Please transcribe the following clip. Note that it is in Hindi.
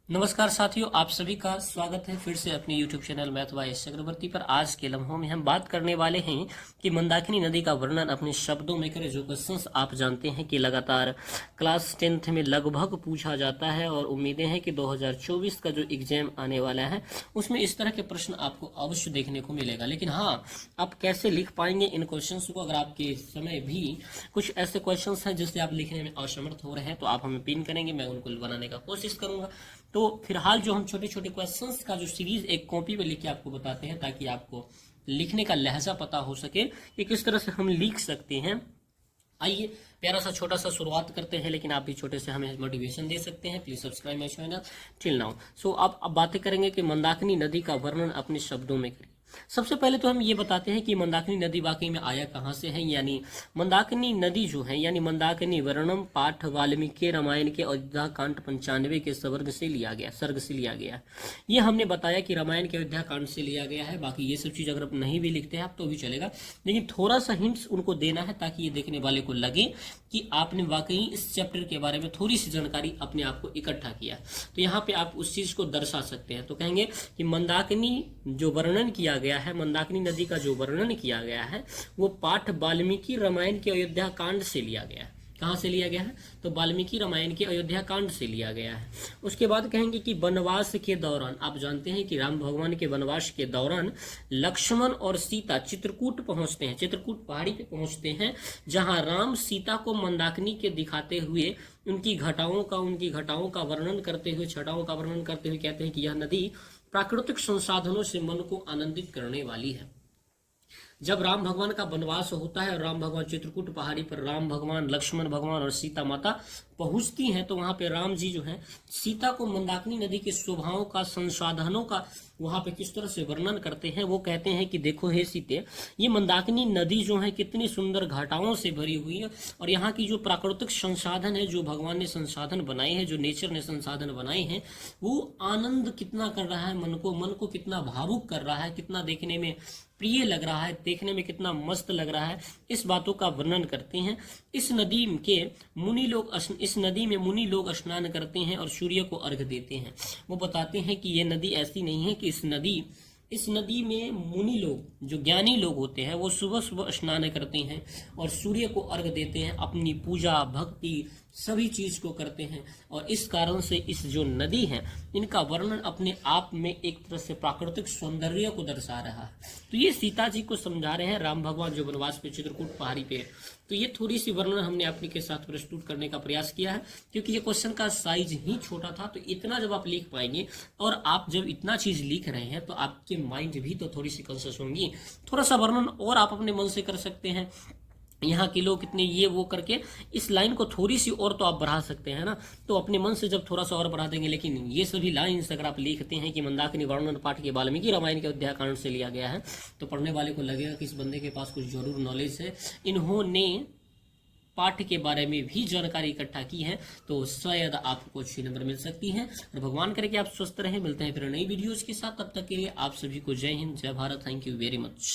नमस्कार साथियों, आप सभी का स्वागत है फिर से अपने YouTube channel math by S Chakraborty पर। आज के लम्हों में हम बात करने वाले हैं कि मंदाकिनी नदी का वर्णन अपने शब्दों में करें। जो क्वेश्चंस आप जानते हैं कि लगातार क्लास 10th में लगभग पूछा जाता है और उम्मीदें हैं कि 2024 का जो एग्जाम आने वाला है उसमें इस तरह के प्रश्न आपको अवश्य देखने को मिलेगा। लेकिन हाँ, आप कैसे लिख पाएंगे इन क्वेश्चंस को? अगर आपके समय भी कुछ ऐसे क्वेश्चंस हैं जिससे आप लिखने में असमर्थ हो रहे हैं तो आप हमें पिन करेंगे, मैं उनको बनाने का कोशिश करूंगा। तो फिलहाल जो हम छोटे छोटे क्वेश्चंस का जो सीरीज एक कॉपी पे लिख के आपको बताते हैं ताकि आपको लिखने का लहजा पता हो सके कि किस तरह से हम लिख सकते हैं। आइए प्यारा सा छोटा सा शुरुआत करते हैं, लेकिन आप भी छोटे से हमें मोटिवेशन दे सकते हैं। Please subscribe my channel till now. So अब बातें करेंगे कि मंदाकिनी नदी का वर्णन अपने शब्दों में करें। सबसे पहले तो हम ये बताते हैं कि मंदाकिनी नदी वाकई में आया कहाँ से है। यानी मंदाकिनी नदी जो है, यानी मंदाकिनी वर्णम पाठ वाल्मीकि रामायण के अयोध्या कांड 95 के सर्ग से लिया गया। ये हमने बताया कि रामायण के अयोध्या कांड से लिया गया है। बाकी ये सब चीज अगर आप नहीं भी लिखते हैं आप तो भी चलेगा, लेकिन थोड़ा सा हिंट्स उनको देना है ताकि ये देखने वाले को लगे कि आपने वाकई इस चैप्टर के बारे में थोड़ी सी जानकारी अपने आप को इकट्ठा किया। तो यहाँ पे आप उस चीज को दर्शा सकते हैं। तो कहेंगे कि मंदाकिनी जो वर्णन किया गया है, मंदाकिनी नदी का जो वर्णन किया गया है वो पाठ वाल्मीकि रामायण के अयोध्या कांड से लिया गया है। कहाँ से लिया गया है? तो वाल्मीकि रामायण के अयोध्या कांड से लिया गया है। उसके बाद कहेंगे कि वनवास के दौरान, आप जानते हैं कि राम भगवान के वनवास के दौरान लक्ष्मण और सीता चित्रकूट पहुंचते हैं, चित्रकूट पहाड़ी पे पहुंचते हैं, जहां राम सीता को मंदाकिनी के दिखाते हुए उनकी घटाओं का वर्णन करते हुए, छटाओं का वर्णन करते हुए कहते हैं कि यह नदी प्राकृतिक संसाधनों से मन को आनंदित करने वाली है। जब राम भगवान का वनवास होता है और राम भगवान चित्रकूट पहाड़ी पर राम भगवान, लक्ष्मण भगवान और सीता माता पहुंचती हैं, तो वहां पे राम जी जो हैं सीता को मंदाकिनी नदी के स्वभाव का, संसाधनों का वहां पे किस तरह से वर्णन करते हैं। वो कहते हैं कि देखो हे सीते, ये मंदाकिनी नदी जो है कितनी सुंदर घाटाओं से भरी हुई है और यहाँ की जो प्राकृतिक संसाधन है, जो भगवान ने संसाधन बनाए हैं, जो नेचर ने संसाधन बनाए हैं, वो आनंद कितना कर रहा है मन को कितना भावुक कर रहा है, कितना देखने में प्रिय लग रहा है, देखने में कितना मस्त लग रहा है, इस बातों का वर्णन करते हैं। इस नदी में मुनि लोग स्नान करते हैं और सूर्य को अर्घ देते हैं। वो बताते हैं कि ये नदी ऐसी नहीं है कि इस नदी में मुनि लोग, जो ज्ञानी लोग होते हैं, वो सुबह सुबह स्नान करते हैं और सूर्य को अर्घ देते हैं, अपनी पूजा भक्ति सभी चीज को करते हैं। और इस कारण से इस जो नदी है, इनका वर्णन अपने आप में एक तरह से प्राकृतिक सौंदर्य को दर्शा रहा है। तो ये सीता जी को समझा रहे हैं, राम भगवान जो वनवास पे चित्रकूट पहाड़ी पे। तो ये थोड़ी सी वर्णन हमने अपने के साथ प्रस्तुत करने का प्रयास किया है, क्योंकि ये क्वेश्चन का साइज ही छोटा था। तो इतना जब आप लिख पाएंगे और आप जब इतना चीज लिख रहे हैं तो आपके माइंड भी तो थोड़ी सी कंसस होंगी। थोड़ा सा वर्णन और आप अपने मन से कर सकते हैं, यहाँ के लोग कितने ये वो करके इस लाइन को थोड़ी सी और तो आप बढ़ा सकते हैं ना। तो अपने मन से जब थोड़ा सा और बढ़ा देंगे, लेकिन ये सभी लाइन्स अगर आप लिखते हैं कि मंदाकिनी वर्णन पाठ के वाल्मीकि रामायण के अयोध्या कांड से लिया गया है, तो पढ़ने वाले को लगेगा कि इस बंदे के पास कुछ जरूर नॉलेज है, इन्होंने पाठ के बारे में भी जानकारी इकट्ठा की है। तो शायद आपको अच्छी नंबर मिल सकती है। और भगवान करे कि आप स्वस्थ रहें। मिलते हैं फिर नई वीडियोज के साथ, तब तक के लिए आप सभी को जय हिंद, जय Bharat. Thank you very much.